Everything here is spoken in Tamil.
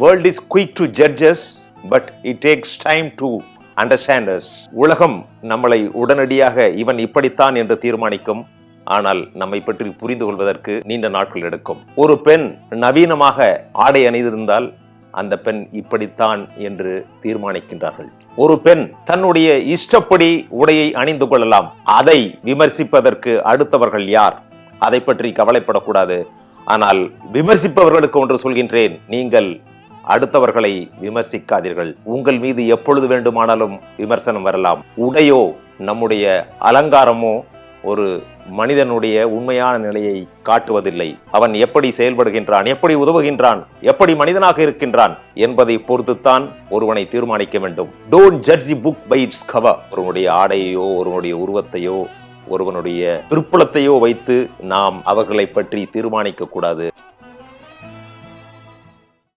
World is quick to judge us, but it takes time to understand us. உலகம் நம்மளை உடனடியாக இவன் இப்படித்தான் என்று தீர்மானிக்கும். ஆனால் நம்மை பற்றி புரிந்து கொள்வதற்கு நீண்ட நாட்கள் எடுக்கும். ஒரு பெண் நவீனமாக ஆடை அணிந்திருந்தால் அந்த பெண் இப்படித்தான் என்று தீர்மானிக்கின்றார்கள். ஒரு பெண் தன்னுடைய இஷ்டப்படி உடையை அணிந்து கொள்ளலாம். அதை விமர்சிப்பதற்கு அடுத்தவர்கள் யார்? அதை பற்றி கவலைப்படக்கூடாது. ஆனால் விமர்சிப்பவர்களுக்கு ஒன்று சொல்கின்றேன், நீங்கள் அடுத்தவர்களை விமர்சிக்காதீர்கள். உங்கள் மீது எப்பொழுது வேண்டுமானாலும் விமர்சனம் வரலாம். உடையோ நம்முடைய அலங்காரமோ ஒரு மனிதனுடைய உண்மையான நிலையை காட்டுவதில்லை. அவன் எப்படி செயல்படுகின்றான், எப்படி உதவுகின்றான், எப்படி மனிதனாக இருக்கின்றான் என்பதை பொறுத்துத்தான் ஒருவனை தீர்மானிக்க வேண்டும். Don't judge the book by its cover. ஒருவனுடைய ஆடையோ, ஒருவனுடைய உருவத்தையோ, ஒருவனுடைய பிற்புலத்தையோ வைத்து நாம் அவர்களை பற்றி தீர்மானிக்க கூடாது.